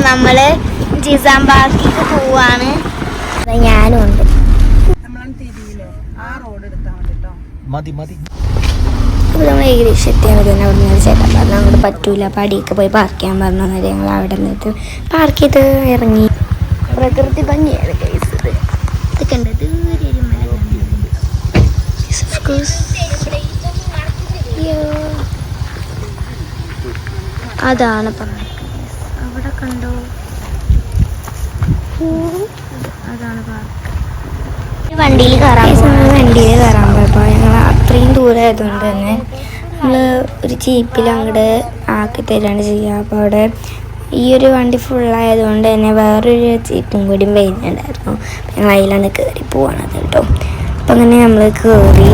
നമ്മള് ജിസാം പാർക്കിലേക്ക് പോവാണ്. ഞാനും ഉണ്ട്. നമ്മൾ ഏകദേശം എത്തിയാൽ മതി. അവിടെ നിന്ന് ചേട്ടൻ പറഞ്ഞു അങ്ങോട്ട് പറ്റൂല, അപ്പം അടിയൊക്കെ പോയി പാർക്ക് ചെയ്യാൻ പറഞ്ഞു. അന്നേരം ഞങ്ങൾ അവിടെ നിന്നിട്ട് പാർക്ക് ചെയ്ത് ഇറങ്ങി. പ്രകൃതി ഭംഗിയാണ് കേസ്. ഇത് കണ്ടത് അതാണ് പറഞ്ഞത്. അവിടെ കണ്ടോ, അതാണ് പാർക്ക്. വണ്ടിയിൽ കയറാൻ പോയപ്പോൾ ഞങ്ങൾ അത്രയും ദൂരം ആയതുകൊണ്ട് തന്നെ നമ്മൾ ഒരു ജീപ്പിൽ അങ്ങോട്ട് ആക്കി തരാണ് ചെയ്യുക. അപ്പോൾ അവിടെ ഈ ഒരു വണ്ടി ഫുള്ളായതുകൊണ്ട് തന്നെ വേറൊരു ജീപ്പും കൂടി വരുന്നുണ്ടായിരുന്നു. ഞങ്ങൾ അതിലാണ് കയറി പോവാണത് കേട്ടോ. അപ്പം അങ്ങനെ നമ്മൾ കയറി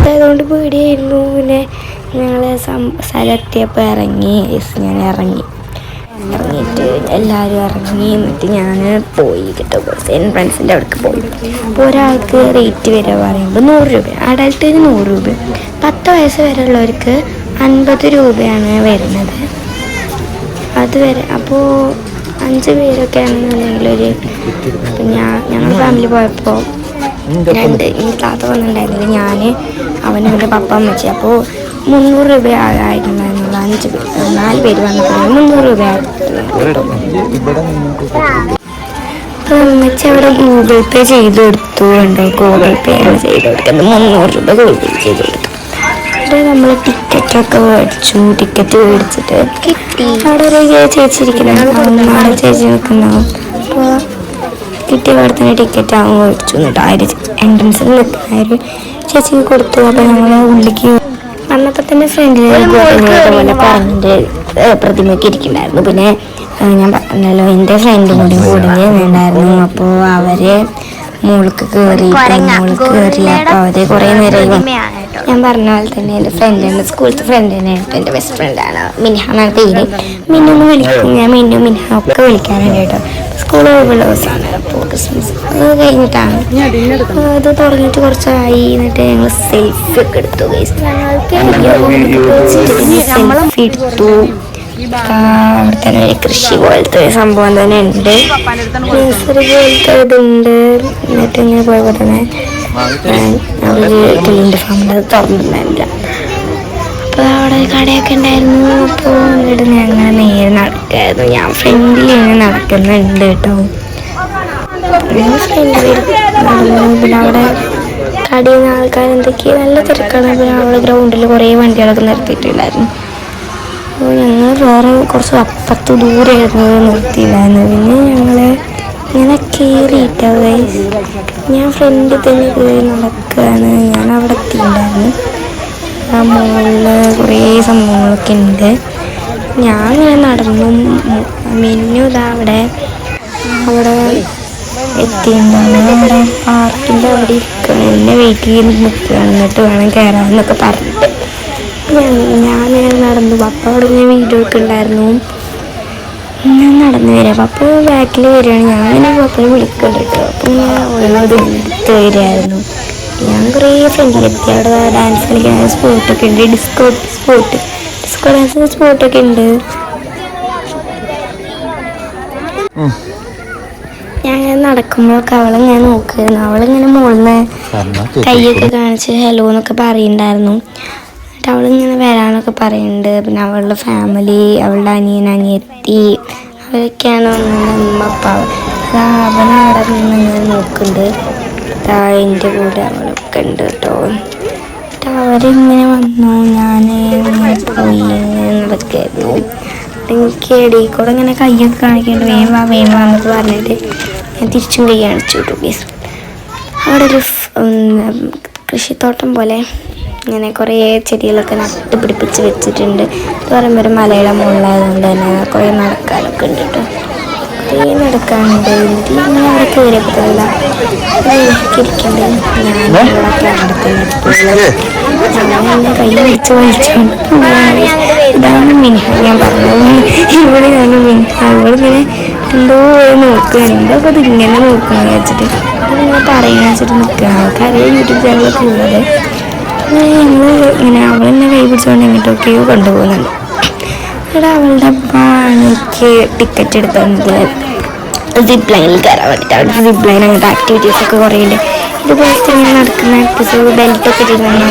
ായതുകൊണ്ട് പേടിയായിരുന്നു. പിന്നെ ഞങ്ങൾ സ്ഥലത്തിയപ്പോൾ ഞാൻ ഇറങ്ങിയിട്ട് എല്ലാവരും ഇറങ്ങി. എന്നിട്ട് ഞാൻ പോയി കേട്ടോ, എൻ്റെ ഫ്രണ്ട്സിൻ്റെ അവിടേക്ക് പോയി. അപ്പോൾ ഒരാൾക്ക് റേറ്റ് വരിക പറയുമ്പോൾ 100 രൂപ, അഡൽട്ടിന് 100 രൂപ, 10 വയസ്സ് വരെ ഉള്ളവർക്ക് 50 രൂപയാണ് വരുന്നത്. അതുവരെ അപ്പോൾ 5 പേരൊക്കെ ആണെന്നുണ്ടെങ്കിൽ ഞങ്ങൾ ഫാമിലി പോയപ്പോൾ ഈ താത്ത വന്നിട്ടുണ്ടായിരുന്നില്ല, ഞാൻ അവനും എൻ്റെ പപ്പ അമ്മച്ചി. അപ്പോൾ 300 രൂപ ആയിട്ടുണ്ടായിരുന്നുള്ളൂ. 4 പേര് വന്നപ്പോൾ 300 രൂപ ആയിരുന്നു. അപ്പോൾ അമ്മച്ചി അവിടെ ഗൂഗിൾ പേ ചെയ്ത് കൊടുത്തുണ്ട്. ഗൂഗിൾ പേ ആണ് ചെയ്ത് കൊടുക്കുന്നത്. 300 രൂപ ഗൂഗിൾ പേ ചെയ്ത് കൊടുത്തു. അവിടെ നമ്മൾ ടിക്കറ്റൊക്കെ മേടിച്ചു. ടിക്കറ്റ് മേടിച്ചിട്ട് അവിടെ ഒരു ചേച്ചി ഇരിക്കുന്നുണ്ടാവും, ചേച്ചി നിൽക്കുന്നുണ്ടാവും. അപ്പോൾ കിട്ടിയ അവിടെ തന്നെ ടിക്കറ്റ് ആകുമ്പോൾ മേടിച്ചു. എന്നിട്ട് ആ ഒരു എൻട്രൻസിൽ നിൽക്കുന്ന ഒരു ചേച്ചിക്ക് കൊടുത്തു. അപ്പോൾ ഞങ്ങൾ ഉള്ളിലേക്ക് വന്നപ്പോൾ തന്നെ ഫ്രണ്ടിൽ പോലെ പറഞ്ഞിട്ട് പ്രതിമയൊക്കെ ഇരിക്കുന്നുണ്ടായിരുന്നു. പിന്നെ ഞാൻ പറഞ്ഞല്ലോ എൻ്റെ ഫ്രണ്ടും കൂടി ഉണ്ടായിരുന്നു. അപ്പോൾ അവര് മുകളിലേക്ക് കയറി. അപ്പോൾ അവര് കുറേ നേരം ഞാൻ പറഞ്ഞ പോലെ തന്നെ എൻ്റെ ഫ്രണ്ടാണ്, സ്കൂളത്തെ ഫ്രണ്ട് തന്നെയാണ്, എൻ്റെ ബെസ്റ്റ് ഫ്രണ്ടാണ്. മിൻഹാന്നാണ് പേര്. മിന്നൊന്ന് വിളിക്കും, ഞാൻ മിൻഹ ഒക്കെ വിളിക്കാറുണ്ട് കേട്ടോ. സ്കൂൾ ഒഴിവുള്ള ദിവസമാണ്. അപ്പോൾ ക്രിസ്മസ് അത് കഴിഞ്ഞിട്ടാണ് അത് തുടങ്ങിയിട്ട് കുറച്ചായി. എന്നിട്ട് ഞങ്ങൾ സെൽഫി ഒക്കെ എടുത്തു. സെൽഫി എടുത്തു. അവിടെ തന്നെ ഒരു കൃഷി പോലത്തെ സംഭവം തന്നെ ഉണ്ട്, നഴ്സറി പോലത്തെ ഇതുണ്ട്. എന്നിട്ട് ഇങ്ങനെ പോയപ്പോൾ തന്നെ ഒരു കിളിൻ്റെ ഫാമിൽ അത് തുറന്നിട്ടുണ്ടായിരുന്നില്ല. അപ്പോൾ അവിടെ കടയൊക്കെ ഉണ്ടായിരുന്നു. അപ്പോൾ ഇവിടെ ഞങ്ങൾ നേരെ നടക്കായിരുന്നു. ഞാൻ ഫ്രണ്ടിൽ ഇങ്ങനെ നടക്കുന്നുണ്ട് കേട്ടോ. ഫ്രണ്ടിൽ നടന്നു. പിന്നെ അവിടെ കടയിൽ നിന്ന് ആൾക്കാർ എന്തൊക്കെയോ നല്ല തിരക്കാണ്. പിന്നെ അവിടെ ഗ്രൗണ്ടിൽ കുറേ വണ്ടികളൊക്കെ നിർത്തിയിട്ടുണ്ടായിരുന്നു. അപ്പോൾ ഞങ്ങൾ വേറെ കുറച്ച് അപ്പുറത്ത് ദൂരെയായിരുന്നു നിർത്തിയില്ലായിരുന്നു. പിന്നെ ഞങ്ങൾ ഇങ്ങനെ കയറിയിട്ടോ ഗൈസ്. ഞാൻ ഫ്രണ്ടിൽ തന്നെ കയറി നടക്കുകയാണ്. ഞാൻ അവിടെ എത്തിയിട്ടുണ്ടായിരുന്നു. ആ മുകളിൽ കുറേ സംഭവങ്ങളൊക്കെ ഉണ്ട്. ഞാൻ ഇങ്ങനെ നടന്നു. മെനു ഇതാ അവിടെ എത്തിയിട്ടുണ്ടായിരുന്നു. അവിടെ പാർക്കിൻ്റെ അവിടെ ഇരിക്കണം, എന്നെ വെയിറ്റ് ചെയ്ത് നിൽക്കുകയാണ്. എന്നിട്ട് വേണം കയറാമെന്നൊക്കെ പറഞ്ഞിട്ട് ഞാനിങ്ങനെ നടന്നു. പപ്പ അവിടെ ഇങ്ങനെ വീഡിയോ ഒക്കെ ഉണ്ടായിരുന്നു. ഞാൻ നടന്നു വരാം. പപ്പ ബാക്കിൽ വരികയാണ്. ഞാനിങ്ങനെ പപ്പനെ വിളിക്കുന്നുണ്ട് കേട്ടോ. അപ്പം ഞാൻ ഓരോന്നത് എടുത്ത് വരികയായിരുന്നു. ഞാൻ കുറേ ഫ്രണ്ടിലെത്തി. അവിടെ ഡാൻസ് കളിക്കാൻ സ്പോട്ടൊക്കെ ഉണ്ട്, ഡിസ്കോ ഡാൻസ് സ്പോട്ടൊക്കെ ഉണ്ട്. ഞാൻ നടക്കുമ്പോഴൊക്കെ അവളിങ്ങനെ നോക്കുമായിരുന്നു. അവളിങ്ങനെ മുകളിൽ നിന്ന് കൈയൊക്കെ കാണിച്ച് ഹലോ എന്നൊക്കെ പറയുന്നുണ്ടായിരുന്നു. എന്നിട്ട് അവളിങ്ങനെ വരാനൊക്കെ പറയുന്നുണ്ട്. പിന്നെ അവളുടെ ഫാമിലി, അവളുടെ അനിയത്തി അവരൊക്കെയാണ് അമ്മ അപ്പ. അവൻ അവിടെ നിന്ന് ഇങ്ങനെ നോക്കുന്നുണ്ട്. എൻ്റെ കൂടെ അവളൊക്കെ ഉണ്ട് കേട്ടോ. എന്നിട്ട് അവരിങ്ങനെ വന്നു. ഞാൻ പോയി നടക്കായിരുന്നു. എനിക്ക് ഇടയിൽ കൂടെ ഇങ്ങനെ കയ്യൊക്കെ കാണിക്കേണ്ട വേഗം എന്നൊക്കെ പറഞ്ഞിട്ട് ഞാൻ തിരിച്ചും കൈ കാണിച്ചു കേട്ടോ പ്ലീസ്. അവിടെ ഒരു കൃഷിത്തോട്ടം പോലെ ഇങ്ങനെ കുറേ ചെടികളൊക്കെ നട്ട് പിടിപ്പിച്ച് വെച്ചിട്ടുണ്ട്. എന്ന് പറയുമ്പോൾ ഒരു മലയുടെ മുകളിലായതുകൊണ്ട് തന്നെ കുറേ നടക്കാനൊക്കെ ഉണ്ട് കേട്ടോ. കുറേ നടക്കാനുണ്ട്. എന്നിട്ട് ഞങ്ങൾ അവിടെ കയറിയപ്പോഴല്ല ഇരിക്കണ്ടേ ഞാനൊക്കെ എന്നെ കൈ പിടിച്ച് വലിച്ചോണ്ട് ഇതാണ് മിൻഹ. ഞാൻ പറഞ്ഞത് ഇവിടെ ഞാൻ മിൻഹ അവളിങ്ങനെ എന്തോ നോക്കുകയാണ്. എന്തൊക്കെ ഇത് ഇങ്ങനെ നോക്കുകയെന്ന് വെച്ചിട്ട് അതിങ്ങനെ പറയുന്ന വെച്ചിട്ട് നിൽക്കുക. ആൾക്കറിയാം യൂട്യൂബ് ചാനലൊക്കെ ഉള്ളത്. ഞങ്ങൾ ഇങ്ങനെ അവളെന്നെ കൈ പിടിച്ചുകൊണ്ട് എങ്ങോട്ടൊക്കെയോ കൊണ്ടുപോകുന്നുണ്ട്. ഇവിടെ അവളുടെ അപ്പ എനിക്ക് ടിക്കറ്റ് എടുത്തത് സിപ്പ് ലൈനിൽ കയറാൻ വേണ്ടിയിട്ട്. അവിടെ സിപ്പ് ലൈൻ അങ്ങനത്തെ ആക്ടിവിറ്റീസൊക്കെ കുറേ ഉണ്ട്. ഇതുപോലെ തന്നെ നടക്കുന്ന എപ്പിസോഡ് ബെൽറ്റൊക്കെ ചെയ്താണ്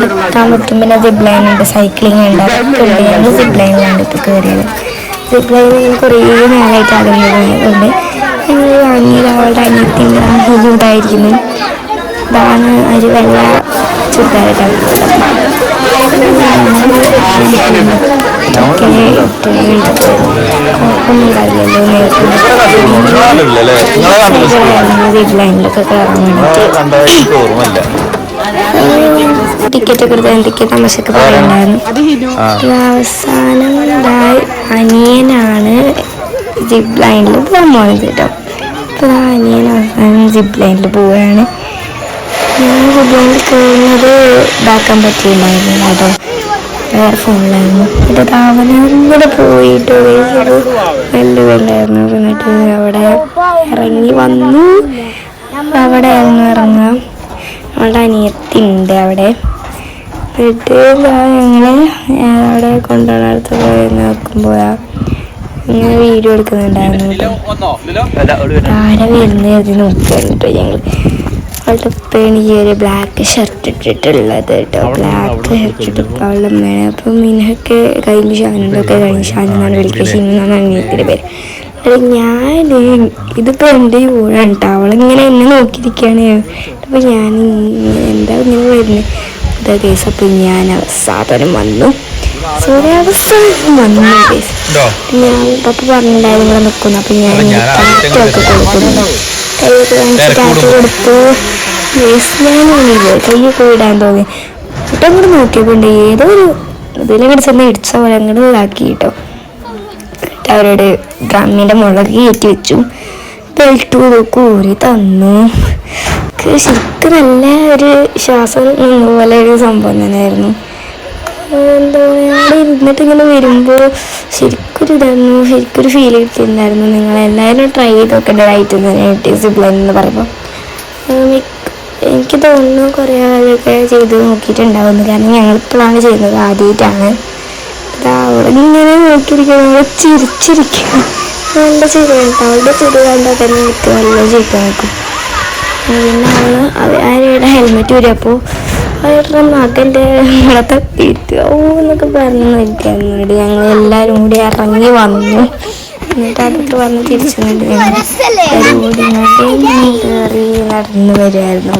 നടക്കാൻ പറ്റും. പിന്നെ സിപ്പ് ലൈൻ ഉണ്ട്, സൈക്ലിംഗ് ഉണ്ട്, അതൊക്കെ ഉണ്ട്. ഞങ്ങൾ സിപ്പ് ലൈനിലാണ് ഇപ്പോൾ കയറിയത്. സിപ്പ് ലൈനിൽ കുറേ നേരമായിട്ട് ആകുന്നതുകൊണ്ട് ഞങ്ങൾ വാങ്ങിയത് അവളുടെ അനിയത്തിൻ്റെ ഇതായിരിക്കുന്നു. ഇതാണ് ഒരു വെള്ള ചുരിദാറായിട്ടാണ് ലൈനിലൊക്കെ കയറാൻ വേണ്ടിയിട്ട് ടിക്കറ്റ് ഒക്കെ എടുത്ത് എന്തൊക്കെ തമാശയൊക്കെ പറയുന്നുണ്ടായിരുന്നു. അവസാനം അനിയനാണ് സിപ്പ് ലൈനിൽ പോകാൻ പോകുന്നത് കേട്ടോ. അപ്പോൾ അനിയൻ അവസാനം സിപ്പ് ലൈനിൽ പോവുകയാണ്. ഞാൻ സിപ്പ് ലൈനിൽ കയറുന്നത് ഇതാക്കാൻ പറ്റിയിട്ടുണ്ടായിരുന്നു കേട്ടോ, വേറെ ഫോണിലായിരുന്നു. എന്നിട്ട് അവനങ്ങനെ പോയിട്ട് ഒരു വെല്ലായിരുന്നു. എന്നിട്ട് അവിടെ ഇറങ്ങി വന്നു. അവിടെ ആയിരുന്നു ഇറങ്ങാം. അവളുടെ അനിയത്തിണ്ട് അവിടെ. എന്നിട്ട് ഞങ്ങൾ അവിടെ കൊണ്ടുപോകുന്നിടത്ത് പോയി നോക്കുമ്പോൾ ഇങ്ങനെ വീഡിയോ എടുക്കുന്നുണ്ടായിരുന്നു കേട്ടോ. ആരെ വരുന്നത് നോക്കുകയാണ് കേട്ടോ ഞങ്ങൾ. അവളുടെ ഉപ്പയാണ് ഈ ഒരു ബ്ലാക്ക് ഷർട്ട് ഇട്ടിട്ടുള്ളത് കേട്ടോ. ബ്ലാക്ക് ഷർട്ട് ഇട്ടിട്ട് അവളുടെ അമ്മയാണ്. അപ്പം മിനൊക്കെ കഴിഞ്ഞ് ഷാനൊക്കെ കഴിഞ്ഞ് ഷാനെന്നാണ് വിളിക്കുക, ഷിമെന്നാണ് അനിയത്തിൻ്റെ പേര്. ഞാൻ ഇതിപ്പോൾ എൻ്റെ ഊഴാണ് കേട്ടോ. അവളിങ്ങനെ എന്നെ നോക്കിയിരിക്കുകയാണ്. അപ്പോൾ ഞാൻ എന്താ ഇങ്ങനെ വരുന്നത് ഇതാ കേസ്. അപ്പം ഞാൻ അവസാനം വന്നു. അവസാനം വന്നു കേസ്. ഞാൻ പപ്പ പറഞ്ഞിട്ടുണ്ടായിരുന്നു ഇവിടെ നിൽക്കുന്നു. അപ്പം ഞാൻ ടാറ്റൊക്കെ കൊടുക്കുന്നു. കൈയൊക്കെ കാണിച്ച് ടാറ്റ കൊടുത്തു. ഞാനില്ലേ കൈയൊക്കെ വിടാൻ തോന്നി. എന്നിട്ട് അങ്ങോട്ട് നോക്കിയപ്പോണ്ട് ഏതോ ഒരു ഇതിലങ്ങോട്ട് ചെന്ന് ഇടിച്ച പോലെ അങ്ങോട്ട് ഇതാക്കി കേട്ടോ. അവരോട് ഡ്രമ്മിൻ്റെ മുകളിൽ കയറ്റി വെച്ചു. ബെൽറ്റ് കൂരി തന്നു. ശരിക്കും നല്ല ഒരു ശ്വാസം നിന്ന പോലെ ഒരു സംഭവം തന്നെയായിരുന്നു. എന്താ പറയുക, ഇരുന്നിട്ട് ഇങ്ങനെ വരുമ്പോൾ ശരിക്കൊരു ഇതായിരുന്നു, ശരിക്കൊരു ഫീൽ കിട്ടിയിട്ടുണ്ടായിരുന്നു. നിങ്ങളെല്ലാവരും ട്രൈ ചെയ്ത് നോക്കേണ്ടതായിട്ട് തന്നെ സിപ്പ് ലൈൻ എന്ന് പറയുമ്പോൾ എനിക്ക് തോന്നുന്നു കുറേ ആളൊക്കെ ചെയ്ത് നോക്കിയിട്ടുണ്ടാവുന്നു. കാരണം ഞങ്ങളിപ്പോഴാണ് ചെയ്യുന്നത്, ആദ്യമായിട്ടാണ്. അവിടെ ഇങ്ങനെ നോക്കിയിരിക്കണം, അവിടെ ചിരിച്ചിരിക്കണം. നല്ല ചിരി കേട്ടോ. അവളുടെ ചിരി കണ്ടാൽ തന്നെ എനിക്ക് നല്ല ചിരിക്കാൻ നോക്കും. പിന്നെ ആരുടെ ഹെൽമെറ്റ് വരികപ്പോൾ അവരുടെ മകൻ്റെ നമ്മളെ തട്ടിയിട്ട് എന്നൊക്കെ പറഞ്ഞു നിൽക്കാറുണ്ട്. ഞങ്ങൾ എല്ലാവരും കൂടി ഇറങ്ങി വന്നു. എന്നിട്ട് അതൊക്കെ വന്ന് തിരിച്ചു ഓടി കയറി നടന്നു വരുമായിരുന്നു.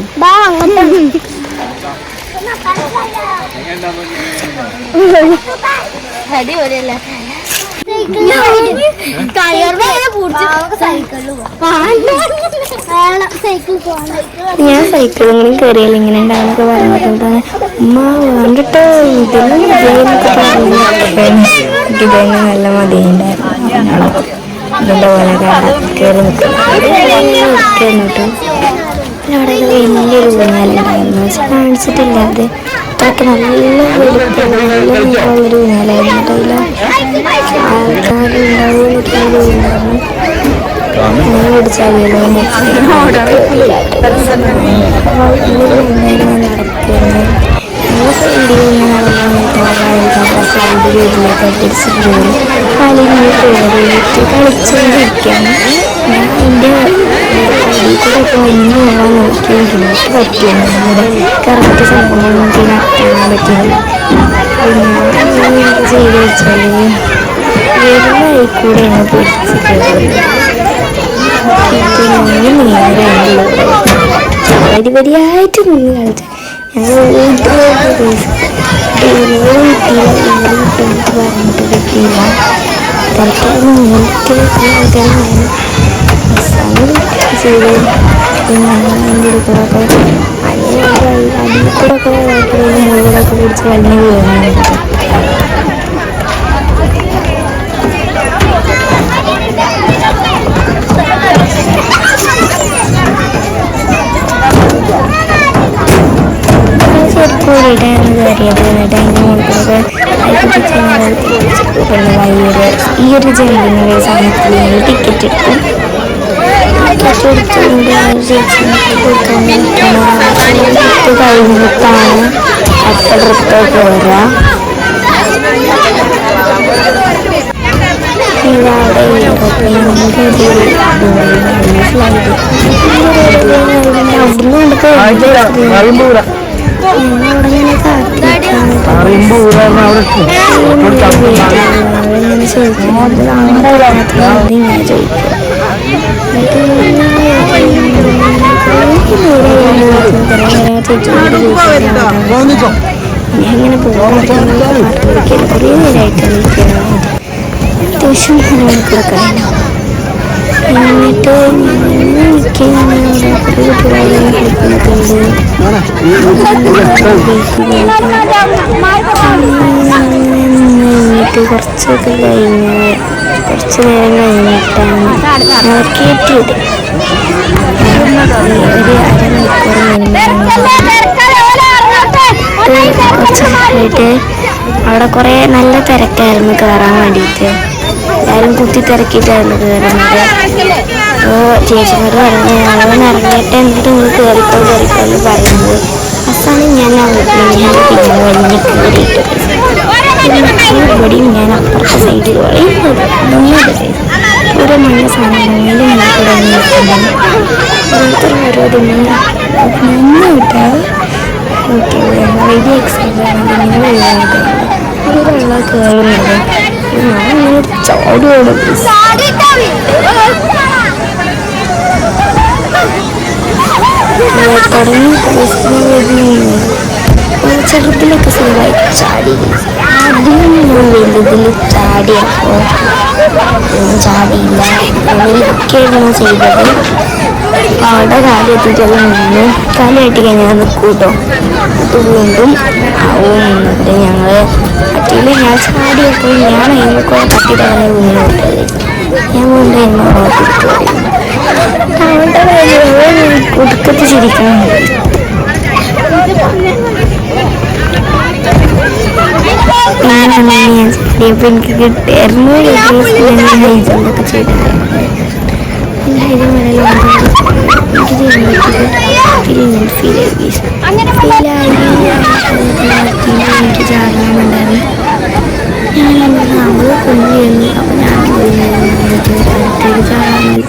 ഞാൻ സൈക്കിളും കൂടി കയറിയാൽ ഇങ്ങനെ ഉണ്ടാകുന്നൊക്കെ പറയുമ്പോൾ ഉമ്മ വേണ്ടിട്ടോ ഇതിലും വിജയെന്നൊക്കെ പറഞ്ഞു. ഇതന്നെ നല്ല മതിയുണ്ടായിരുന്നു. ഇതിൻ്റെ പോലെ കയറി നിൽക്കുന്നു കേട്ടോ. അവിടെ വലിയൊരു ഊഞ്ഞാലുണ്ടായിരുന്നു. പക്ഷെ കാണിച്ചിട്ടില്ല. അത് അത്രയ്ക്ക് നല്ല വലിപ്പമുള്ളൊരു ഊഞ്ഞാലായിരുന്നു. ആൾക്കാരുണ്ടാവും എന്നൊക്കെയുണ്ടായിരുന്നു. അങ്ങനെ പിടിച്ചാലോ നടക്കുന്നത് സൈഡിൽ ഇങ്ങനെ നടന്നിട്ട് സൈഡ് വീട്ടിലേക്ക് പിടിച്ചിട്ട് പോയി അല്ലെങ്കിൽ കയറിയിട്ട് കളിച്ചുകൊണ്ടിരിക്കുകയാണ്. ഞാൻ എൻ്റെ കയ്യിൽ കൂടെ പൊന്നു പോകാൻ നോക്കി എനിക്ക് പറ്റിയാണ്. നമ്മുടെ കറക്റ്റ് സംഭവം നടത്താൻ പറ്റില്ല. ഞാൻ എന്ത് ചെയ്ത് വെച്ചാൽ വെറുതെ കൂടെയാണ് പിടിച്ചിട്ട് വരിവരിയായിട്ട് നിന്ന് കളിച്ചു. ഞങ്ങൾ പറഞ്ഞിട്ട് പറ്റിയില്ല. തൽക്കാലം ഇങ്ങനത്തെ ആൾക്കാരാണ് അവസാനം ചെയ്ത് എൻ്റെ കൂടെ അതിൽ കൂടെ ഞങ്ങളൊക്കെ പിടിച്ച് വലിയ വീഴുന്നുണ്ട്. കയറിയത്. എന്നിട്ട് അതിൻ്റെ മുകളിലൂടെ പിന്നെ വയ്യൊരു ഈ ഒരു ജമ്പിൻ്റെ സമയത്തിൽ ഞങ്ങൾ ടിക്കറ്റ് എടുത്തു. ടിക്കറ്റ് എടുത്തുകൊണ്ട് ചേച്ചിക്ക് കൊടുക്കാൻ ട്രിപ്പ് കഴിഞ്ഞിട്ടാണ് അടുത്ത ട്രിപ്പ് കയറുക. ഇവിടെ എയ്റോപ്ലെയിനിൻ്റെ ഒരു ഫ്ലൈറ്റ് അവിടുന്ന് നമുക്ക് ഞങ്ങളവിടെ കാത്തിരിക്കാണ്. ഇങ്ങനെ ചോദിക്കും ഇങ്ങനെ പോകാൻ കുറേ നേരമായിട്ട് വിളിക്കണം. അത്യാവശ്യം മണിക്കൂർ കഴിഞ്ഞു. എന്നിട്ട് എനിക്ക് കുറേ കുട്ടികളെ കളിക്കുന്നതുണ്ട്. എന്നിട്ട് കുറച്ചൊക്കെ കഴിഞ്ഞ് കുറച്ച് നേരം കഴിഞ്ഞിട്ടാണ് ഞങ്ങൾ കയറ്റിയത്. ഒരു അരമണിക്കൂർ കുറച്ച് കഴിഞ്ഞിട്ട് അവിടെ കുറേ നല്ല തിരക്കായിരുന്നു കയറാൻ വേണ്ടിയിട്ട്. എല്ലാവരും കുത്തി തിരക്കിയിട്ടായിരുന്നു കയറുന്നത്. അപ്പോൾ ചേച്ചിമാർ പറഞ്ഞു ഞങ്ങളൊന്ന് ഇറങ്ങിയിട്ട് എന്നിട്ട് നിങ്ങൾ കയറിക്കോന്ന് പറയുന്നത്. അവസാനം ഞാൻ പിന്നെ വലിഞ്ഞ് കയറിയിട്ട് ഇവിടെയും ഞാൻ അപ്പുറത്തെ സൈഡിൽ വളയുന്നത് ഓരോ മഞ്ഞ സാധനങ്ങളിൽ ഞങ്ങൾക്കിവിടെ നിൽക്കുന്നത് ഓരോരുത്തർ ഓരോ ഇതിന് നിന്നിട്ട് വലിയ എക്സൈറ്റാണ് നിങ്ങൾ അതിലുള്ള കയറുന്നത്. ഞാനിങ്ങനെ ചാടുകയാണ്. തുടങ്ങി ചെറുതിലൊക്കെ സുഖമായി ചാടി. ആദ്യം ഞാൻ വലുതിൽ ചാടിയപ്പോൾ ചാടിയില്ല. ഒക്കെയായിരുന്നു ചെയ്തത്. അവിടെ കാലെത്തിയിട്ടെല്ലാം നിന്ന് കാലായിട്ട് കഴിഞ്ഞാൽ നിൽക്കൂട്ടോ. അത് വീണ്ടും ആവും നിന്നിട്ട് ഞങ്ങൾ പറ്റിയിൽ ഞാൻ ചാടിയപ്പോൾ ഞാൻ അതിനൊക്കെ തട്ടിയിട്ടാണ് വീണ് വിട്ടത്. ഞാൻ വീണ്ടും അവിടെ കുടുക്കത്ത് ചിരിക്കണം. ഞാനാണെങ്കിൽ ഞാൻ ചാടിയപ്പോൾ എനിക്ക് കിട്ടിയായിരുന്നു. ഇതൊക്കെ ചെയ്തിട്ടായിരുന്നു. എനിക്ക് എനിക്ക് ചാടാനുണ്ടായിരുന്നു. ഞാൻ അവള് കൊണ്ടുവരുന്നു. അപ്പോൾ ഞാൻ ചാടി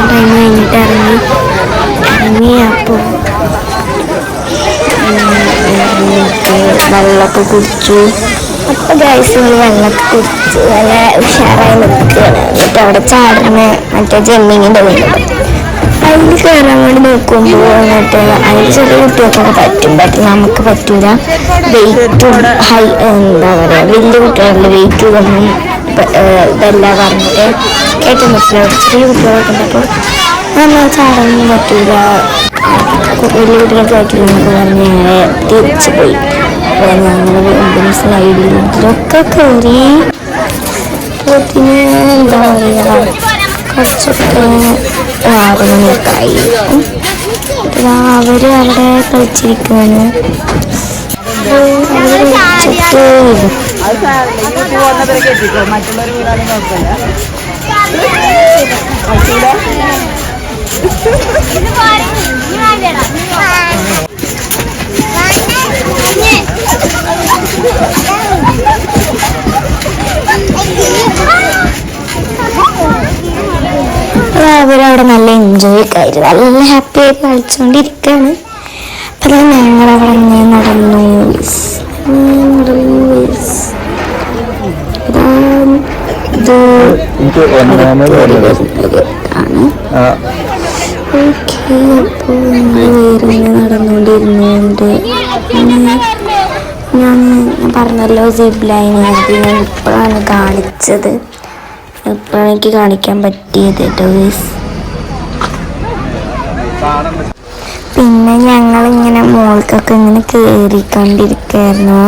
ടൈം കഴിഞ്ഞിട്ട് ഇറങ്ങിയപ്പോൾ വെള്ളമൊക്കെ കുടിച്ചു. അപ്പോൾ ഗൈസ് വെള്ളമൊക്കെ കുടിച്ച് നല്ല ഉഷാറായി നിൽക്കുകയാണ്. എന്നിട്ട് അവിടെ ചാടുന്ന മറ്റേ ജമ്മിങ്ങിൻ്റെ വീട് അതിൽ കയറാൻ വേണ്ടി നോക്കുമ്പോൾ എന്നിട്ട് അതിൽ ചെറിയ കുട്ടികൾക്കൊക്കെ പറ്റും. നമുക്ക് പറ്റൂല. വെയിറ്റും എന്താ പറയുക വലിയ കുട്ടികളുടെ വെയിറ്റ് ഇതൊന്നും ഇതെല്ലാം പറഞ്ഞിട്ട് ഏറ്റവും മനസ്സിലാവും. ചെറിയ കുട്ടികളൊക്കെ ഉണ്ടപ്പോൾ നമ്മൾ ചാടാനൊന്നും പറ്റൂല. വലിയ കുട്ടികൾക്ക് പറ്റില്ലെന്നൊക്കെ പറഞ്ഞ് ഞങ്ങൾ തിരിച്ചു പോയി. അപ്പോൾ ഞങ്ങൾ വീണ്ടും സ്ലൈഡിലും ഇതിലൊക്കെ കയറി. പിന്നെ എന്താ പറയുക കുറച്ചൊക്കെ 6 മണിയൊക്കെയായി. അവർ അവിടെ കളിച്ചിരിക്കുകയാണ്. അവർ കളിച്ചിട്ട് അവരവിടെ നല്ല എൻജോയ് ഒക്കെ ആയിരുന്നു. നല്ല ഹാപ്പി ആയി കളിച്ചുകൊണ്ടിരിക്കുകയാണ്. അപ്പം ഞങ്ങളവിടെ നടന്നു. ഓക്കെ അപ്പോൾ വേറെ നടന്നുകൊണ്ടിരുന്നുകൊണ്ട് ഞാൻ പറഞ്ഞല്ലോ സിബ് ലൈൻ ഞാൻ ഇപ്പോഴാണ് കാണിച്ചത്. ഇപ്പോഴാണ് എനിക്ക് കാണിക്കാൻ പറ്റിയത് കേട്ടോ ഗൈസ്. പിന്നെ ഞങ്ങളിങ്ങനെ മോൾക്കൊക്കെ ഇങ്ങനെ കയറിക്കൊണ്ടിരിക്കുകയായിരുന്നു.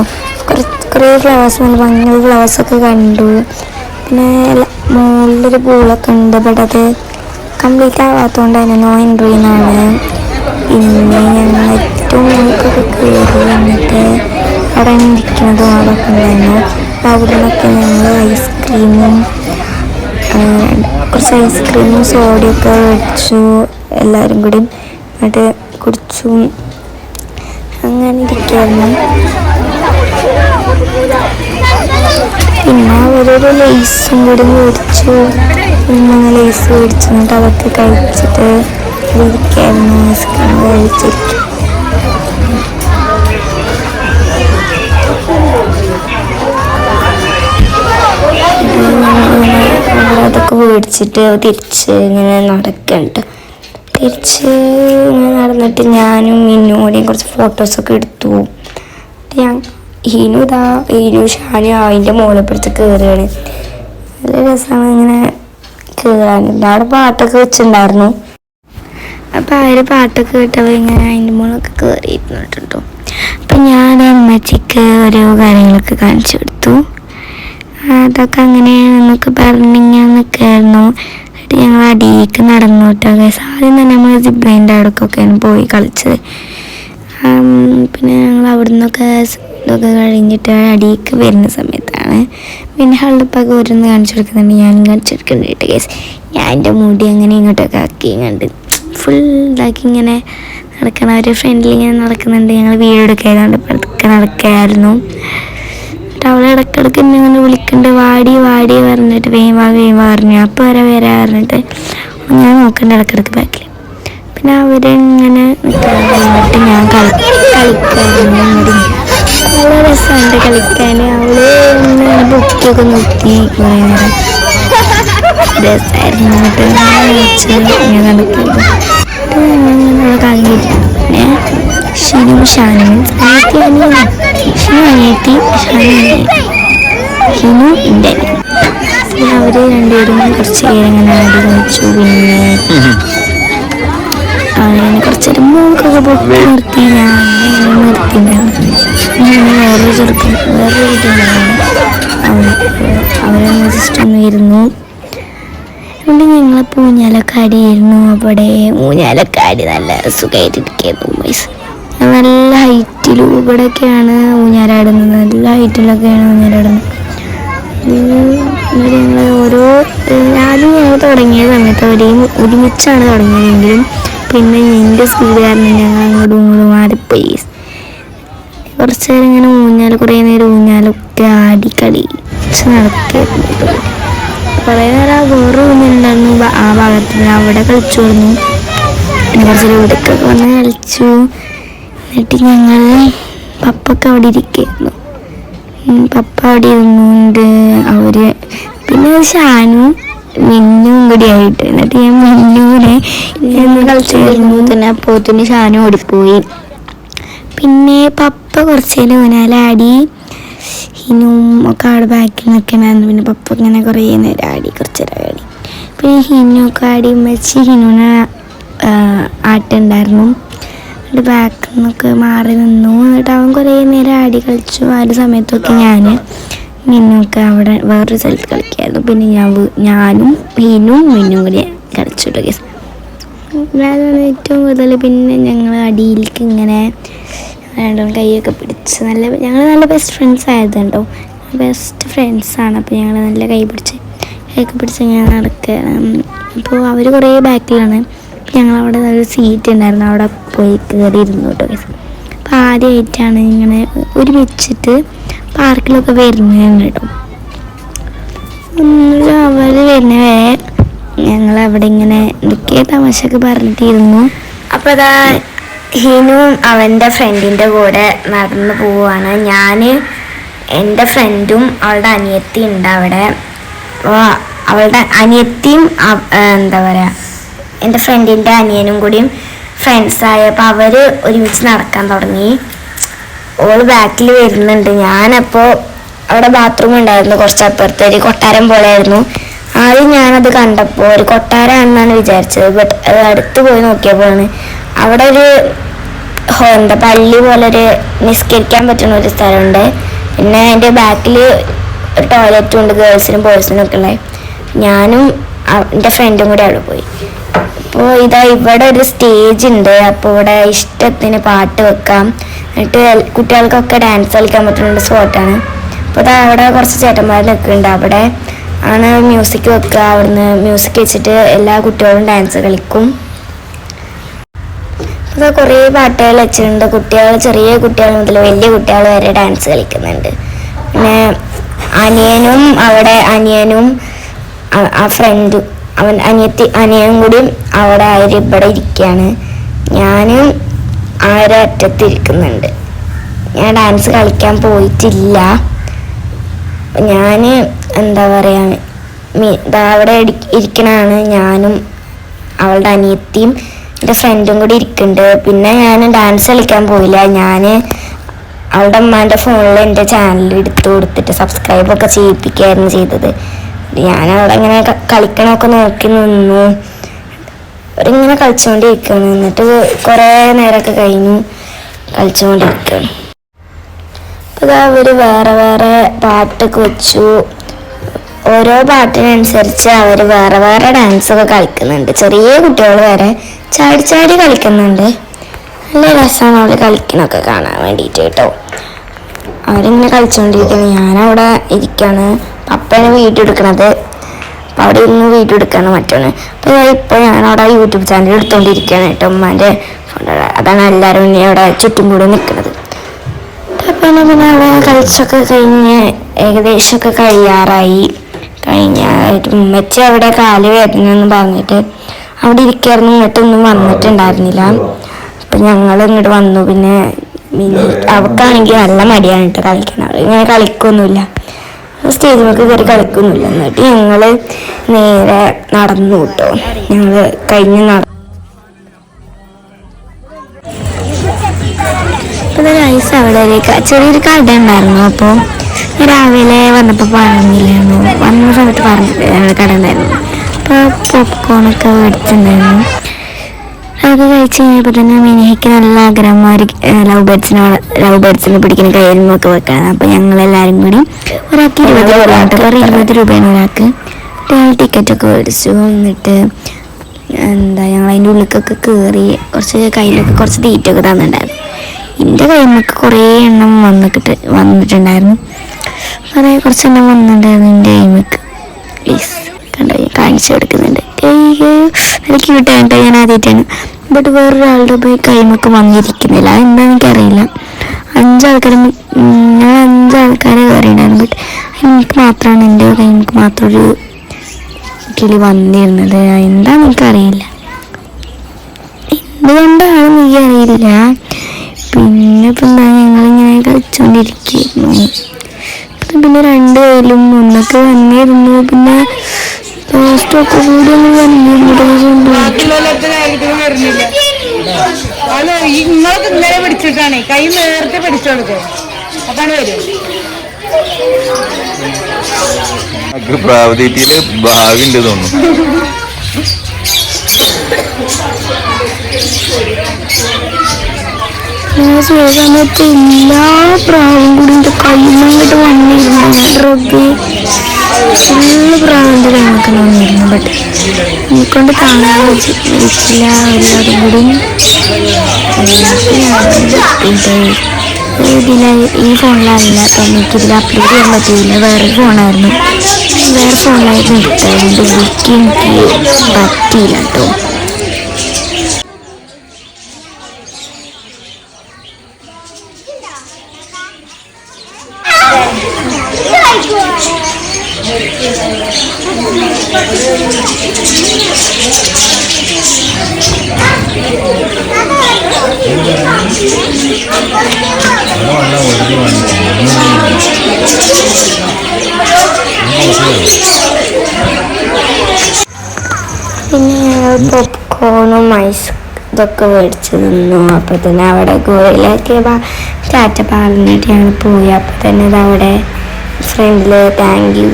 കുറേ ഫ്ലവേഴ്സ്, നല്ല ഭംഗിയുള്ള ഫ്ലവേഴ്സൊക്കെ കണ്ടു. പിന്നെ മുകളിലൊരു പൂളൊക്കെ ഉണ്ട്, ബട്ട് അത് കംപ്ലീറ്റ് ആവാത്തതുകൊണ്ട് തന്നെ നോ എൻട്രി എന്നാണ്. പിന്നെ ഞങ്ങൾ ഏറ്റവും മുകളിലൊക്കെ കയറി വന്നിട്ട് അവിടെ ഇരിക്കുന്നതും അതൊക്കെ ഉണ്ടായിരുന്നു. അപ്പോൾ അവിടെ നിന്നൊക്കെ ഞങ്ങൾ ഐസ്ക്രീമും കുറച്ച് ഐസ്ക്രീമും സോഡയൊക്കെ മേടിച്ചു എല്ലാവരും കൂടി. എന്നിട്ട് കുടിച്ചു, അങ്ങനെ ഇരിക്കുകയായിരുന്നു. പിന്നെ അവരൊരു ലേസും കൂടി മേടിച്ചു. പിന്നെ ലേസ് മേടിച്ചു, എന്നിട്ട് അതൊക്കെ കഴിച്ചിട്ട് ഇരിക്കുകയായിരുന്നു. ഐസ്ക്രീം കഴിച്ചിരിക്കും. അതൊക്കെ മേടിച്ചിട്ട് തിരിച്ച് ഇങ്ങനെ നടക്കുന്നുണ്ട്. തിരിച്ച് ഇങ്ങനെ നടന്നിട്ട് ഞാനും മിന്നും കൂടിയും കുറച്ച് ഫോട്ടോസൊക്കെ എടുത്തു. ഹീനു ഷാനു അതിൻ്റെ മുകളിലപ്പുറത്ത് കയറുകയാണ്. നല്ല രസമാണ് ഇങ്ങനെ കയറാനുണ്ട്. അവിടെ പാട്ടൊക്കെ വെച്ചിട്ടുണ്ടായിരുന്നു. അപ്പോൾ അവർ പാട്ടൊക്കെ കേട്ടവർ ഇങ്ങനെ അതിൻ്റെ മുകളിലൊക്കെ കയറിയിരുന്നു കേട്ടോ. അപ്പം ഞാൻ അമ്മച്ചിക്ക് ഓരോ കാര്യങ്ങളൊക്കെ കാണിച്ചു കൊടുത്തു. അതൊക്കെ അങ്ങനെയാണെന്നൊക്കെ പറഞ്ഞിങ്ങനെ നിൽക്കായിരുന്നു. എന്നിട്ട് ഞങ്ങൾ അടിയിലേക്ക് നടന്നു കേട്ടോ. ആദ്യം തന്നെ നമ്മൾ സിബ്ബൈൻ്റെ അവിടേക്കൊക്കെയാണ് പോയി കളിച്ചത്. പിന്നെ ഞങ്ങൾ അവിടെ നിന്നൊക്കെ ഇതൊക്കെ കഴിഞ്ഞിട്ട് അടിയിലേക്ക് വരുന്ന സമയത്താണ് പിന്നെ ഹള്ളിപ്പൊക്കെ ഓരോന്ന് കാണിച്ചു കൊടുക്കുന്നുണ്ട്. ഞാനും കാണിച്ചു കൊടുക്കുന്നുണ്ട് കേട്ടോ ഗൈസ്. ഞാൻ എൻ്റെ മുടി അങ്ങനെ ഇങ്ങോട്ടൊക്കെ ആക്കി കണ്ട് ഫുൾ ഇതാക്കി ഇങ്ങനെ നടക്കണം. ഒരു ഫ്രണ്ടിൽ ഇങ്ങനെ നടക്കുന്നുണ്ട്. ഞങ്ങൾ വീഡിയോ എടുക്കായതുകൊണ്ട് പതുക്കെ നടക്കുകയായിരുന്നു. അവളെ ഇടയ്ക്കിടയ്ക്ക് എന്നെ ഇങ്ങനെ വിളിക്കുന്നുണ്ട്, വാടി വാടി പറഞ്ഞിട്ട് വേഗം പറഞ്ഞു. അപ്പോൾ വരാ പറഞ്ഞിട്ട് ഞാൻ നോക്കണ്ട ഇടയ്ക്കിടയ്ക്ക് ബാക്കിൽ. പിന്നെ അവരിങ്ങനെ നിന്നിട്ട് ഞാൻ കളിക്കായിരുന്നു. വളരെ രസമുണ്ട് കളിക്കാൻ. അവള് ബുക്കൊക്കെ നോക്കി കുറേ നേരം രസമായിരുന്നു. എന്നിട്ട് ഞാൻ നടക്കുന്നത് ഞങ്ങൾ കളിക്കില്ല. പിന്നെ ഷിനും ഷാനും അനിയത്തി ഹിനു ഉണ്ട്. പിന്നെ അവർ രണ്ടുപേരും കുറച്ച് നേരം ഇങ്ങനെ ആടി കളിച്ചു. പിന്നെ അവനെ കുറച്ച് നേരം മൂക്കൊക്കെ പൊട്ടി നിർത്തി. ഞാൻ നിർത്തിയിട്ടുണ്ടായിരുന്നു. വേറൊരു ചെറുപ്പം വേറൊരു വീട്ടിലുണ്ടായിരുന്നു. അവരൊന്ന് ജസ്റ്റ് ഒന്ന് ഇരുന്നു. അതുകൊണ്ട് ഞങ്ങളിപ്പോൾ ഊഞ്ഞാലക്കാടിയായിരുന്നു. അവിടെ ഊഞ്ഞാലക്കാടി നല്ല സുഖമായിട്ടിരിക്കുന്നു. നല്ല ഹൈറ്റിലും ഇവിടെയൊക്കെയാണ് ഊഞ്ഞാലാടുന്നത്. നല്ല ഹൈറ്റിലൊക്കെയാണ് ഊഞ്ഞാലാടുന്നത്. ഞങ്ങൾ ആദ്യം ഞങ്ങൾ തുടങ്ങിയ സമയത്ത് ഒരുമിച്ചാണ് തുടങ്ങിയതെങ്കിലും പിന്നെ എൻ്റെ സ്പീഡ് കാരണം ഞങ്ങൾ അങ്ങോട്ടും ഇങ്ങോട്ടും മാറിപ്പോയി. കുറച്ച് നേരം ഇങ്ങനെ കുറേ നേരം ഊഞ്ഞാലൊക്കെ ആടി കളിച്ച് നടക്കായിരുന്നു. കുറേ നേരം വേറെ ഊഞ്ഞാലുണ്ടായിരുന്നു ആ ഭാഗത്ത്. അവിടെ കളിച്ചു വന്നു. പിന്നെ കുറച്ച് ഇവിടേക്കൊക്കെ വന്ന് കളിച്ചു. എന്നിട്ട് ഞങ്ങൾ പപ്പൊക്കെ അവിടെ ഇരിക്കുന്നു. പപ്പ അവിടെ ഇരുന്നുകൊണ്ട് അവർ പിന്നെ ഷാനും മിന്നും കൂടി ആയിട്ട്. എന്നിട്ട് ഞാൻ മിന്നൂടെ കളിച്ചായിരുന്നു. തന്നെ അപ്പോത്തിന് ഷാനും ഓടിപ്പോയി. പിന്നെ പപ്പ കുറച്ച് നേരം ഊഞ്ഞാലാടി. ഹിനും ഒക്കെ അവിടെ ബാക്കിൽ നിൽക്കണമായിരുന്നു. പിന്നെ പപ്പ ഇങ്ങനെ കുറേ നേരം ആടി, കുറച്ച് നേരം ആടി. പിന്നെ ഹിനൊക്കെ ആടി വെച്ച് ഹിനുവിനെ ആട്ടുണ്ടായിരുന്നു. എന്നിട്ട് ബാക്കിൽ നിന്നൊക്കെ മാറി നിന്നു. എന്നിട്ട് അവൻ കുറേ നേരം ആടി കളിച്ചു. ആ ഒരു സമയത്തൊക്കെ ഞാൻ മിന്നൊക്കെ അവിടെ വേറൊരു സ്ഥലത്ത് കളിക്കായിരുന്നു. പിന്നെ ഞാനും ഹിനും മിന്നും കൂടി കളിച്ചു കേട്ടോ. അതാണ് ഏറ്റവും കൂടുതൽ. പിന്നെ ഞങ്ങൾ അടിയിലേക്ക് ഇങ്ങനെ രണ്ടും കൈയൊക്കെ പിടിച്ച് ഞങ്ങൾ നല്ല ബെസ്റ്റ് ഫ്രണ്ട്സ് ആയതുണ്ടോ. ബെസ്റ്റ് ഫ്രണ്ട്സാണ്. അപ്പോൾ ഞങ്ങൾ നല്ല കൈയൊക്കെ പിടിച്ച് ഇങ്ങനെ നടക്കുകയാണ്. അപ്പോൾ അവർ കുറേ ബാക്കിലാണ്. ഞങ്ങളവിടെ ഒരു സീറ്റ് ഉണ്ടായിരുന്നു. അവിടെ പോയി കയറി ഇരുന്നു കേട്ടോ. അപ്പോൾ ആദ്യമായിട്ടാണ് ഇങ്ങനെ ഒരുമിച്ചിട്ട് പാർക്കിലൊക്കെ വരുന്നതാണ് കേട്ടോ. അവർ വരുന്നവരെ ഞങ്ങളവിടെ ഇങ്ങനെ എന്തൊക്കെ തമാശയൊക്കെ പറഞ്ഞിട്ടിരുന്നു. അപ്പോൾ അതാ ഹിനും അവൻ്റെ ഫ്രണ്ടിൻ്റെ കൂടെ നടന്നു പോവുകയാണ്. ഞാൻ എൻ്റെ ഫ്രണ്ടും അവളുടെ അനിയത്തി ഉണ്ട് അവിടെ. അവളുടെ അനിയത്തിയും എന്താ പറയുക എൻ്റെ ഫ്രണ്ടിൻ്റെ അനിയനും കൂടിയും ഫ്രണ്ട്സായി. അപ്പോൾ അവർ ഒരുമിച്ച് നടക്കാൻ തുടങ്ങി. ഓൾ ബാക്കിൽ വരുന്നുണ്ട്. ഞാനപ്പോൾ അവിടെ ബാത്റൂം ഉണ്ടായിരുന്നു കുറച്ചപ്പുറത്ത്, ഒരു കൊട്ടാരം പോലെ ആയിരുന്നു. ആദ്യം ഞാനത് കണ്ടപ്പോൾ ഒരു കൊട്ടാരമാണെന്നാണ് വിചാരിച്ചത്. ബട്ട് അത് അടുത്ത് പോയി നോക്കിയപ്പോഴാണ് അവിടെ ഒരു എന്താ പള്ളി പോലെ ഒരു നിസ്കരിക്കാൻ പറ്റുന്ന ഒരു സ്ഥലമുണ്ട്. പിന്നെ അതിൻ്റെ ബാക്കിൽ ഒരു ടോയ്ലറ്റും ഉണ്ട്, ഗേൾസിനും ബോയ്സിനും ഒക്കെ ഉള്ളത്. ഞാനും എൻ്റെ ഫ്രണ്ടും കൂടി അവിടെ പോയി. അപ്പോൾ ഇതാ ഇവിടെ ഒരു സ്റ്റേജ് ഉണ്ട്. അപ്പോൾ ഇവിടെ ഇഷ്ടത്തിന് പാട്ട് വെക്കാം, എന്നിട്ട് കുട്ടികൾക്കൊക്കെ ഡാൻസ് കളിക്കാൻ പറ്റുന്ന സ്പോട്ടാണ്. അപ്പോൾ ഇതാ അവിടെ കുറച്ച് ചേട്ടന്മാർ നിൽക്കുന്നുണ്ട്. അവിടെ ആണ് മ്യൂസിക് വെക്കുക. അവിടുന്ന് മ്യൂസിക് വെച്ചിട്ട് എല്ലാ കുട്ടികളും ഡാൻസ് കളിക്കും. അപ്പോൾ കുറേ പാട്ടുകൾ വെച്ചിട്ടുണ്ട്. കുട്ടികൾ, ചെറിയ കുട്ടികൾ മുതൽ വലിയ കുട്ടികൾ വരെ ഡാൻസ് കളിക്കുന്നുണ്ട്. പിന്നെ അനിയനും ആ ഫ്രണ്ടും അനിയനും കൂടി അവിടെ ഇവിടെ ഇരിക്കുകയാണ്. ഞാനും ആ ഒരു അറ്റത്തിരിക്കുന്നുണ്ട്. ഞാൻ ഡാൻസ് കളിക്കാൻ പോയിട്ടില്ല. ഞാൻ എന്താ പറയുക, അവിടെ ഇരിക്കണാണ് ഞാനും അവളുടെ അനിയത്തിയും എൻ്റെ ഫ്രണ്ടും കൂടി ഇരിക്കുന്നുണ്ട്. പിന്നെ ഞാൻ ഡാൻസ് കളിക്കാൻ പോയില്ല. ഞാൻ അവളുടെ അമ്മാൻ്റെ ഫോണിൽ എൻ്റെ ചാനൽ എടുത്തു കൊടുത്തിട്ട് സബ്സ്ക്രൈബൊക്കെ ചെയ്യിപ്പിക്കുകയായിരുന്നു ചെയ്തത്. ഞാൻ അവിടെ ഇങ്ങനെ കളിക്കണമൊക്കെ നോക്കി നിന്നു. അവരിങ്ങനെ കളിച്ചുകൊണ്ടിരിക്കുകയാണ്. എന്നിട്ട് കുറേ നേരമൊക്കെ കഴിഞ്ഞു കളിച്ചുകൊണ്ടിരിക്കുകയാണ്. അപ്പോൾ അവർ വേറെ വേറെ പാട്ടൊക്കെ വെച്ചു. ഓരോ പാട്ടിനനുസരിച്ച് അവർ വേറെ വേറെ ഡാൻസൊക്കെ കളിക്കുന്നുണ്ട്. ചെറിയ കുട്ടികൾ വരെ ചാടി ചാടി കളിക്കുന്നുണ്ട്. നല്ല രസമാണ് അവർ കളിക്കണമൊക്കെ കാണാൻ വേണ്ടിയിട്ട് കേട്ടോ. അവരിങ്ങനെ കളിച്ചുകൊണ്ടിരിക്കുകയാണ്. ഞാനവിടെ ഇരിക്കുകയാണ്. പപ്പയാണ് വീഡിയോ എടുക്കണത്. അപ്പം അവിടെ ഇരുന്ന് വീഡിയോ എടുക്കുകയാണ് മറ്റോന്. അപ്പോൾ ഇപ്പോൾ ഞാനവിടെ യൂട്യൂബ് ചാനൽ എടുത്തുകൊണ്ടിരിക്കുകയാണ് കേട്ടോ. ഉമ്മാൻ്റെ ഫോൺ അതാണ് എല്ലാവരും ഇനി അവിടെ ചുറ്റും കൂടെ നിൽക്കുന്നത്. അപ്പം പിന്നെ അവിടെ കളിച്ചൊക്കെ കഴിഞ്ഞ് ഏകദേശമൊക്കെ കഴിയാറായി. ഉമ്മച്ചി അവിടെ കാല് വേദന എന്ന് പറഞ്ഞിട്ട് അവിടെ ഇരിക്കായിരുന്നു. ഇങ്ങോട്ടൊന്നും വന്നിട്ടുണ്ടായിരുന്നില്ല. അപ്പം ഞങ്ങൾ ഇങ്ങോട്ട് വന്നു. പിന്നെ അവർക്കാണെങ്കിൽ നല്ല മടിയാണ് കേട്ടോ കളിക്കണം. അവർ ഇങ്ങനെ കളിക്കൊന്നുമില്ല, സ്റ്റേജിലേക്ക് കയറി കളിക്കൊന്നുമില്ല. എന്നിട്ട് ഞങ്ങൾ നേരെ നടന്നു കേട്ടോ. ഞങ്ങൾ കഴിഞ്ഞ് അപ്പോൾ റൈസ് അവിടെ ചെറിയൊരു കട ഉണ്ടായിരുന്നു. അപ്പോൾ രാവിലെ വന്നപ്പോൾ പറഞ്ഞില്ലായിരുന്നു, വന്ന സമയത്ത് പറഞ്ഞില്ല കട ഉണ്ടായിരുന്നു. അപ്പോൾ പോപ്കോണൊക്കെ മേടിച്ചിട്ടുണ്ടായിരുന്നു. അത് കഴിച്ച് കഴിഞ്ഞപ്പോൾ തന്നെ മിനിക്ക് നല്ല ആഗ്രഹമാര് ലവ് ബേർഡ്സിനെ പിടിക്കുന്ന കയ്യിലുമൊക്കെ വെക്കണം. അപ്പോൾ ഞങ്ങളെല്ലാവരും കൂടി ഒരാൾക്ക് 20 രൂപ കേട്ടോ, വേറെ 20 രൂപയാണ് ഒരാൾക്ക്. ടിക്കറ്റൊക്കെ മേടിച്ചു. എന്നിട്ട് ഞങ്ങൾ അതിൻ്റെ ഉള്ളിലേക്കൊക്കെ കയറി. കയ്യിലൊക്കെ കുറച്ച് തീറ്റൊക്കെ തന്നിട്ടുണ്ടായിരുന്നു. എൻ്റെ കയ്യിലൊക്കെ കുറേ എണ്ണം വന്നിട്ടുണ്ടായിരുന്നു. കുറേ കുറച്ചെണ്ണം വന്നിട്ടുണ്ടായിരുന്നു എൻ്റെ കൈമക്ക്. പ്ലീസ് കണ്ടോ, ഞാൻ കാണിച്ചു കൊടുക്കുന്നുണ്ട്. നല്ല ക്യൂട്ടായിട്ടോ. ഞാൻ ആദ്യമായിട്ടാണ്. ബട്ട് വേറൊരാളുടെ പോയി കൈമക്ക് വന്നിരിക്കുന്നില്ല. അതെന്താണെന്ന് എനിക്കറിയില്ല. 5 ആൾക്കാരെ കയറിയിട്ടുണ്ടായിരുന്നു. ബട്ട് എനിക്ക് മാത്രമാണ്, എൻ്റെ കൈമക്ക് മാത്രം ഒരു കിളി വന്നിരുന്നത്. എന്താണെന്ന് എനിക്കറിയില്ല, എന്തുകൊണ്ടാണെന്ന് എനിക്കറിയില്ല. പിന്നെ ഇപ്പം എന്താ, ഞങ്ങളിങ്ങനെ കളിച്ചുകൊണ്ടിരിക്കുന്നു. പിന്നെ 2 കയ്യിലും ഒന്നൊക്കെ വന്നിരുന്നു. പിന്നെ ലാസ്റ്റൊക്കെ കൂടി ഒന്ന് വന്നിരുന്നു. നിങ്ങൾക്ക് ഇന്നലെ പിടിച്ചിട്ടാണ് കൈ നേരത്തെ പിടിച്ചു കൊടുക്കുക. അതാണ് വരും. പ്രാവതീറ്റിയില് ഭാഗുണ്ട് തോന്നുന്നു. ഞാൻ ചെയ്ത സമയത്ത് എല്ലാ പ്രാവും കൂടി എൻ്റെ കയ്യിൽ നിന്നിട്ട് വന്നിരുന്നു. ഫുള്ള് പ്രാവിൻ്റെ കൈമൊക്കെ വന്നിരുന്നു. ബട്ട് എനിക്കൊണ്ട് താങ്ങാൻ പറ്റില്ല. എല്ലാവരും കൂടി ഈ ഫോണിലല്ല കേട്ടോ, എനിക്കിതിൽ അപ്ലോഡ് ചെയ്യാൻ പറ്റില്ല. വേറെ ഫോണായിരുന്നു, വേറെ ഫോണിലായിരുന്നു എടുത്തത്. എനിക്ക് പറ്റിയില്ല കേട്ടോ. പിന്നെ ഞങ്ങൾ പോപ്കോണും ഐസ് ഇതൊക്കെ മേടിച്ച് നിന്നു. അപ്പോൾ തന്നെ അവിടെ ഗോവയിലേക്ക് ടാറ്റ പറഞ്ഞിട്ട് ഞങ്ങൾ പോയി. അപ്പോൾ തന്നെ ഇതവിടെ ഫ്രണ്ടിൽ താങ്ക് യു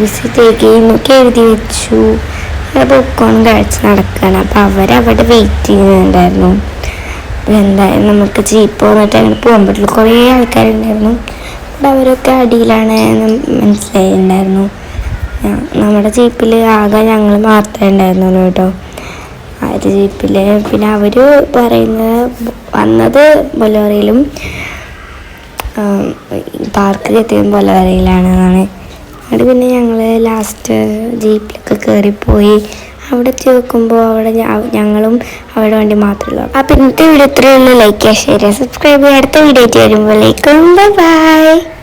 എന്നൊക്കെ എഴുതി വെച്ചു. പോപ്കോൺ കഴിച്ച് നടക്കുകയാണ്. അപ്പോൾ അവരവിടെ വെയിറ്റ് ചെയ്യുന്നുണ്ടായിരുന്നു. അപ്പോൾ എന്തായാലും നമുക്ക് ജീപ്പ് വന്നിട്ട് അങ്ങനെ പോകാൻ പറ്റുള്ളൂ. കുറേ ആൾക്കാരുണ്ടായിരുന്നു. അപ്പോൾ അവരൊക്കെ അടിയിലാണ് മനസ്സിലായിട്ടുണ്ടായിരുന്നു. നമ്മുടെ ജീപ്പിൽ ആകെ ഞങ്ങൾ മാത്രമേ ഉണ്ടായിരുന്നുള്ളൂ കേട്ടോ. ആ ഒരു ജീപ്പിൽ പിന്നെ അവർ പറയുന്നത് വന്നത് ബൊലോറയിലും പാർക്കിൽ എത്തിയും ബൊലോറയിലാണെന്നാണ്. അത് പിന്നെ ഞങ്ങൾ ലാസ്റ്റ് ജീപ്പിലൊക്കെ കയറിപ്പോയി. അവിടെ എത്തി നോക്കുമ്പോൾ അവിടെ ഞങ്ങളും അവിടെ വണ്ടി മാത്രമേ ഉള്ളൂ. അപ്പോൾ ഇന്നത്തെ വീഡിയോ ഇത്രയേ ഉള്ളൂ. ലൈക്ക് ചെയ്യുക, ഷെയർ ചെയ്യുക, സബ്സ്ക്രൈബ് ചെയ്യുക. അടുത്ത വീഡിയോ ആയിട്ട് വരുമ്പോഴേക്കും ബൈ.